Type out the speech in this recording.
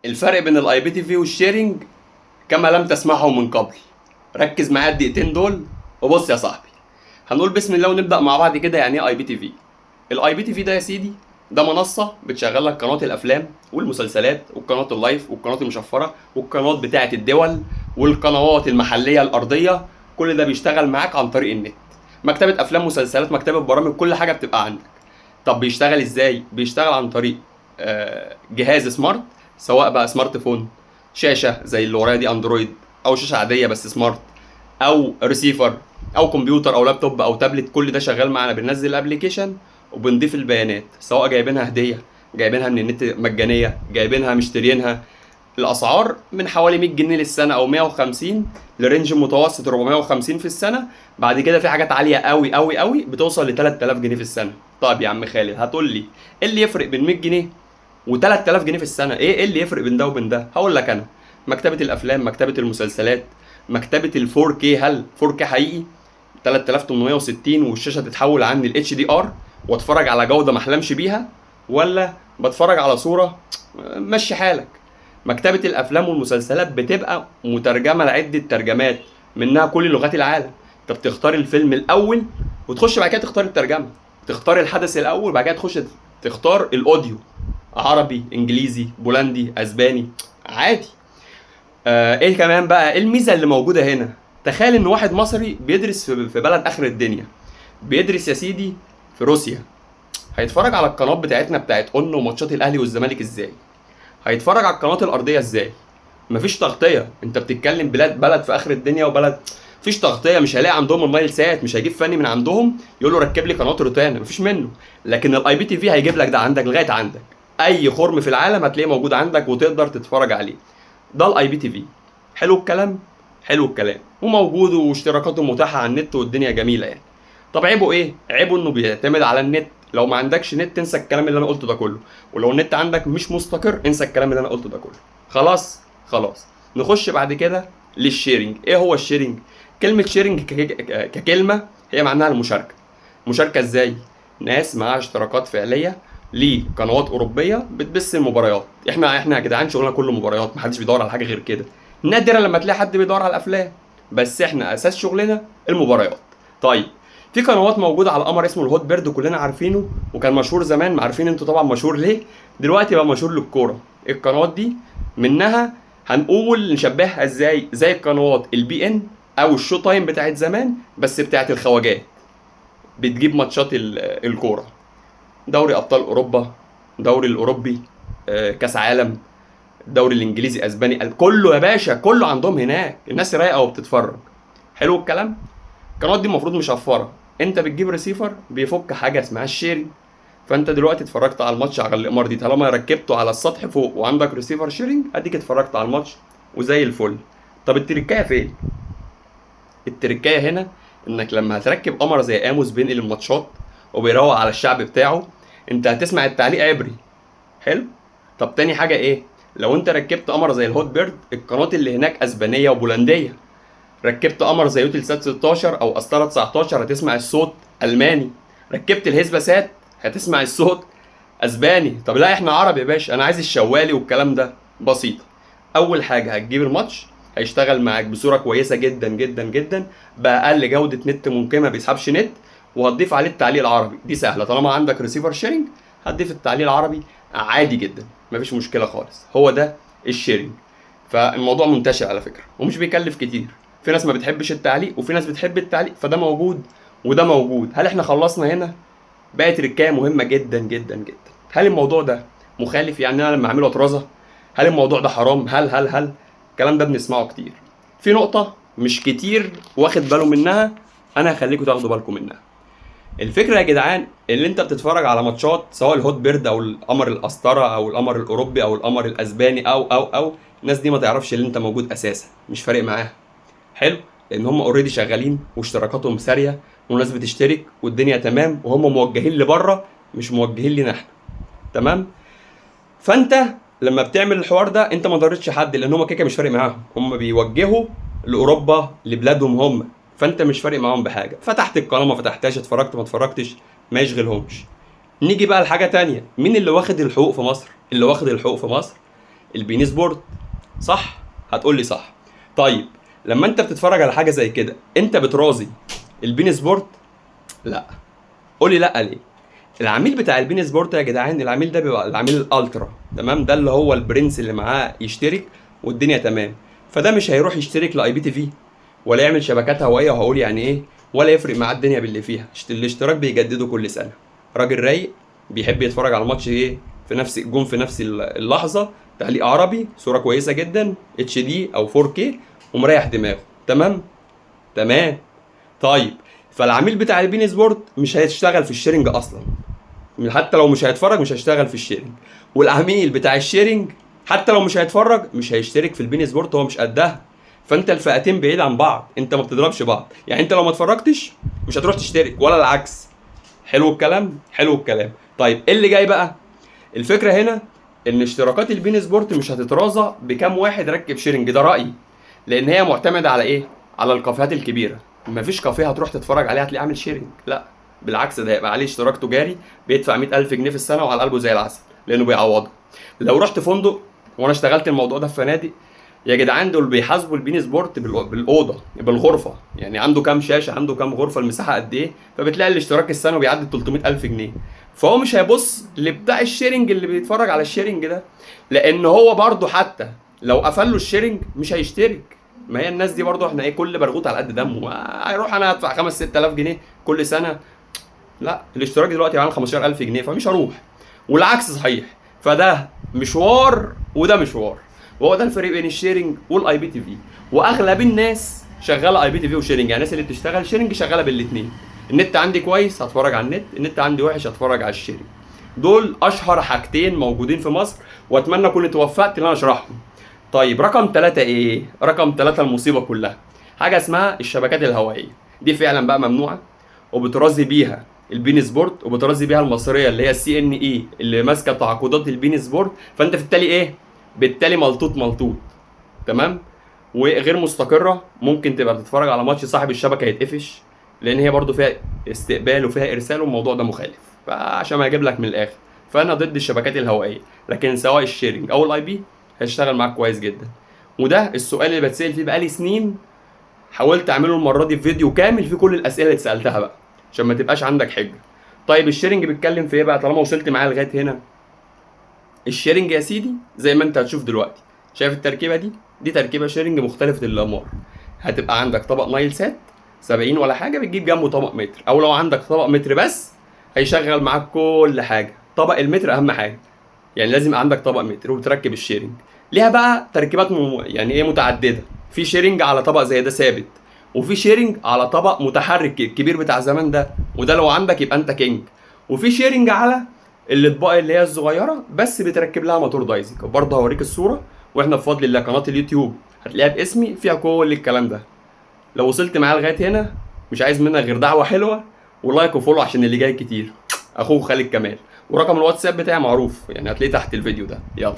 الفرق بين الاي بي تي في والشيرنج كما لم تسمعه من قبل. ركز معايا الدقيقتين دول وبص يا صاحبي. هنقول بسم الله ونبدا مع بعض كده. يعني ايه اي بي تي في؟ الاي بي تي في ده يا سيدي ده منصه بتشغل لك قناه الافلام والمسلسلات والقناه اللايف والقناه المشفره والقنوات بتاعه الدول والقنوات المحليه الارضيه. كل ده بيشتغل معاك عن طريق النت. مكتبه افلام، مسلسلات، مكتبه برامج، كل حاجه بتبقى عندك. طب بيشتغل ازاي؟ بيشتغل عن طريق جهاز سمارت، سواء بقى سمارت فون، شاشه زي اللي ورايا دي اندرويد، او شاشه عاديه بس سمارت، او ريسيفر، او كمبيوتر او لابتوب او تابلت. كل ده شغال معانا. بننزل الابليكيشن وبنضيف البيانات، سواء جايبينها هديه، جايبينها من النت مجانيه، جايبينها مشتريينها. الاسعار من حوالي 100 جنيه للسنه او 150 لرينج متوسط 450 في السنه. بعد كده في حاجات عاليه قوي قوي قوي بتوصل ل 3000 جنيه في السنه. طيب يا عم خالد، هتقول لي ايه اللي يفرق بين 100 جنيه و3000 جنيه في السنه؟ ايه اللي يفرق بين ده وبين ده؟ هقول لك انا. مكتبه الافلام، مكتبه المسلسلات، مكتبه ال 4K. هل 4K حقيقي 3860 والشاشه تتحول عندي ال HDR واتفرج على جوده ما احلمش بيها، ولا بتفرج على صوره مشي حالك؟ مكتبه الافلام والمسلسلات بتبقى مترجمه لعده ترجمات، منها كل لغات العالم. انت بتختار الفيلم الاول وتخش بعد كده تختار الترجمه. تختار الحدث الاول بعد كده تخش تختار الاوديو، عربي، انجليزي، بولندي، اسباني، عادي. ايه كمان بقى؟ إيه الميزه اللي موجوده هنا؟ تخيل ان واحد مصري بيدرس في بلد اخر الدنيا، بيدرس يا سيدي في روسيا، هيتفرج على القناه بتاعتنا بتاعت اون وماتشات الاهلي والزمالك ازاي؟ هيتفرج على القناه الارضيه ازاي؟ مفيش تغطيه. انت بتتكلم بلد في اخر الدنيا وبلد مفيش تغطيه. مش هيلاقي عندهم النايل سات، مش هيجيب فني من عندهم يقول له ركب لي قناه روتانا، مفيش منه. لكن الاي بي تي في هيجيب لك ده عندك لغايه عندك. اي خرم في العالم هتلاقيه موجود عندك وتقدر تتفرج عليه. ده الاي بي تي في. حلو الكلام. حلو الكلام وموجود واشتراكاته متاحه على النت والدنيا جميله يعني. طب عيبه ايه؟ عيبه انه بيعتمد على النت. لو ما عندكش نت انسى الكلام اللي انا قلته ده كله، ولو النت عندك مش مستقر انسى الكلام اللي انا قلته ده كله. خلاص خلاص. نخش بعد كده للشيرنج. ايه هو الشيرنج؟ كلمة شيرنج ككلمة هي معناها المشاركة. مشاركة ازاي؟ ناس معاها اشتراكات فعلية لقنوات أوروبية بتبث المباريات. احنا يا جدعان شغلنا كله مباريات، محدش بيدور على حاجة غير كده. نادرا لما تلاقي حد بيدور على الأفلام، بس احنا أساس شغلنا المباريات. طيب، في قنوات موجودة على القمر اسمه الهوت بيرد كلنا عارفينه، وكان مشهور زمان. عارفين انتوا طبعا مشهور ليه؟ دلوقتي بقى مشهور للكورة. القنوات دي منها هنقول نشبهها ازاي؟ زي القنوات البي ان او الشو تايم بتاعت زمان، بس بتاعت الخواجات. بتجيب ماتشات الكوره، دوري ابطال اوروبا، دوري الاوروبي، كاس عالم، الدوري الانجليزي، اسباني، كله يا باشا كله عندهم هناك. الناس رايقه وبتتفرج. حلو الكلام. القنوات دي المفروض مشفره. انت بتجيب ريسيفر بيفك حاجه اسمها الشيرنج. فانت دلوقتي اتفرجت على الماتش على القمر دي، طالما ركبته على السطح فوق وعندك ريسيفر شيرنج، اديك اتفرجت على الماتش وزي الفل. طب التركايه فين؟ التركايه هنا انك لما هتركب قمر زي اموس بينقل الماتشات وبيروق على الشعب بتاعه، انت هتسمع التعليق عبري. حلو. طب تاني حاجه ايه؟ لو انت ركبت قمر زي الهوت بيرد، القناه اللي هناك اسبانيه وبولنديه. ركبت قمر زي يوتل سات 16 او استرا 19 هتسمع الصوت الماني. ركبت الهيسبا سات هتسمع الصوت اسباني. طب لا احنا عربي يا باشا، انا عايز الشوالي والكلام ده. بسيطه. اول حاجه هتجيب الماتش، هيشتغل معاك بصوره كويسه جدا جدا جدا، باقل جوده نت ممكنه، ما بيسحبش نت. وهتضيف عليه التعليق العربي. دي سهله طالما عندك ريسيفر شيرنج. هتضيف التعليق العربي عادي جدا، مفيش مشكله خالص. هو ده الشيرنج. فالموضوع منتشر على فكره ومش بيكلف كتير. في ناس ما بتحبش التعليق وفي ناس بتحب التعليق، فده موجود وده موجود. هل احنا خلصنا هنا؟ بقت تركايه مهمه جدا جدا جدا. هل الموضوع ده مخالف؟ يعني انا لما اعمله اطرازه؟ هل الموضوع ده حرام؟ هل الكلام ده بنسمعه كتير. في نقطه مش كتير واخد باله منها، انا هخليكم تاخدوا بالكم منها. الفكره يا جدعان اللي انت بتتفرج على ماتشات، سواء الهوت بيرد او القمر القسطره او القمر الاوروبي او القمر الاسباني او الناس دي ما تعرفش اللي انت موجود اساسا، مش فارق معاها. حلو. لان هم اوريدي شغالين واشتراكاتهم ساريه والناس بتشترك والدنيا تمام، وهم موجهين لبره مش موجهين لنا احنا. تمام. فانت لما بتعمل الحوار ده انت ما ضرتش حد، لان هم كده مش فارق معاهم. هم بيوجهوا لاوروبا لبلادهم هم، فانت مش فارق معاهم بحاجه. فتحت القناه ما فتحتهاش، اتفرجت ما اتفرجتش، ما يشغلهمش. نيجي بقى لحاجه تانية. مين اللي واخد الحقوق في مصر؟ اللي واخد الحقوق في مصر البين سبورت، صح؟ هتقول لي صح. طيب لما انت بتتفرج على حاجه زي كده انت بترازي البين سبورت؟ لا. قول لي لا ليه؟ العميل بتاع البين سبورت يا جدعان، العميل ده بيبقى العميل الالترا، تمام؟ ده اللي هو البرنس اللي معاه يشترك والدنيا تمام. فده مش هيروح يشترك لاي بي تي في ولا يعمل شبكات هوائيه، وهقول يعني ايه، ولا يفرق معاه الدنيا باللي فيها. الاشتراك بيجدده كل سنه. راجل رايق بيحب يتفرج على الماتش ايه، في نفس الجون في نفس اللحظه، تعليق عربي، صوره كويسه جدا اتش دي او 4K، ومريح دماغه. تمام تمام. طيب فالعميل بتاع البين سبورت مش هيشتغل في الشيرنج اصلا، حتى لو مش هيتفرج مش هيشتغل في الشيرنج. والعميل بتاع الشيرنج حتى لو مش هيتفرج مش هيشترك في البين سبورت، هو مش قدها. فانت الفئتين بعيد عن بعض، انت ما بتضربش بعض. يعني انت لو ما اتفرجتش مش هتروح تشترك ولا العكس. حلو الكلام، حلو الكلام. طيب ايه اللي جاي بقى؟ الفكره هنا ان اشتراكات البين سبورت مش هتترازى بكام واحد ركب شيرنج، ده رايي. لان هي معتمده على ايه؟ على الكافيهات الكبيره. مفيش كافيه هتروح تتفرج عليه هتلاقيه عامل شيرنج، لا بالعكس، ده هيبقى عليه اشتراك تجاري بيدفع 100,000 جنيه في السنه وعلى قلبه زي العسل، لانه بيعوضه. لو رحت فندق، وانا اشتغلت الموضوع ده في فنادق يا جدعان، دول بيحاسبوا البين سبورت بالاوضه، بالغرفه. يعني عنده كام شاشه، عنده كام غرفه، المساحه قد ايه، فبتلاقي الاشتراك السنوي بيعدي 300,000 جنيه. فهو مش هيبص لبتاع الشيرنج اللي بيتفرج على الشيرنج ده، لان هو برضه حتى لو قفل له الشيرنج مش هيشترك. ما هي الناس دي برضه احنا ايه، كل برغوت على قد دمه. هيروح انا ادفع 5-6,000 جنيه كل سنه؟ لا، الاشتراك دلوقتي عامل 15,000 جنيه، فمش هروح. والعكس صحيح. فده مشوار وده مشوار، وهو ده الفرق بين الشيرنج والاي بي تي في. واغلب الناس شغاله اي بي تي في وشيرنج، يعني الناس اللي بتشتغل شيرنج شغاله بالاثنين. النت عندي كويس هتفرج على النت، النت عندي وحش هتفرج على الشيرنج. دول اشهر حاجتين موجودين في مصر، واتمنى اكون اتوفقت ان انا اشرحهم. طيب رقم 3 ايه؟ رقم 3 المصيبه كلها، حاجه اسمها الشبكات الهوائيه. دي فعلا بقى ممنوعه، وبترازي بيها البين سبورت، وبترازي بيها المصريه اللي هي CNE اللي ماسكه تعاقدات البين سبورت. فانت في التالي ايه؟ بالتالي ملطوط ملطوط. تمام. وغير مستقره، ممكن تبقى بتتفرج على ماتش صاحب الشبكه يتقفش، لان هي برضو فيها استقبال وفيها ارسال، والموضوع ده مخالف. فعشان ما اجيب لك من الاخر، فانا ضد الشبكات الهوائيه، لكن سواء الشيرنج او الاي بي هيشتغل معاك كويس جدا. وده السؤال اللي بتسال فيه بقالي سنين، حاولت اعمله المره دي في فيديو كامل في كل الاسئله اللي اتسالتها بقى، عشان ما تبقاش عندك حجه. طيب الشيرنج بيتكلم في ايه بقى طالما وصلت معايا لغايه هنا؟ الشيرنج يا سيدي زي ما انت هتشوف دلوقتي، شايف التركيبه دي؟ دي تركيبه شيرنج مختلفه الاقمار. هتبقى عندك طبق نايل سات 70 ولا حاجه، بتجيب جنبه طبق متر، او لو عندك طبق متر بس هيشغل معاك كل حاجه. طبق المتر اهم حاجه، يعني لازم يبقى عندك طبق متر وبتركب الشيرنج. ليها بقى تركيبات يعني ايه، متعدده. في شيرنج على طبق زي ده ثابت، وفي شيرنج على طبق متحرك الكبير بتاع زمان ده، وده لو عندك يبقى انت كينج. وفي شيرنج على الاطباق اللي هي الصغيره بس بتركب لها موتور دايزنج، برضه هوريك الصوره. واحنا بفضل الله قناه اليوتيوب هتلاقيها باسمي فيها كل الكلام ده. لو وصلت معايا لغايه هنا مش عايز منك غير دعوه حلوه ولايك وفولو، عشان اللي جاي كتير. اخوك خالد كمال، ورقم الواتساب بتاعي معروف يعني هتلاقيه تحت الفيديو ده. يلا.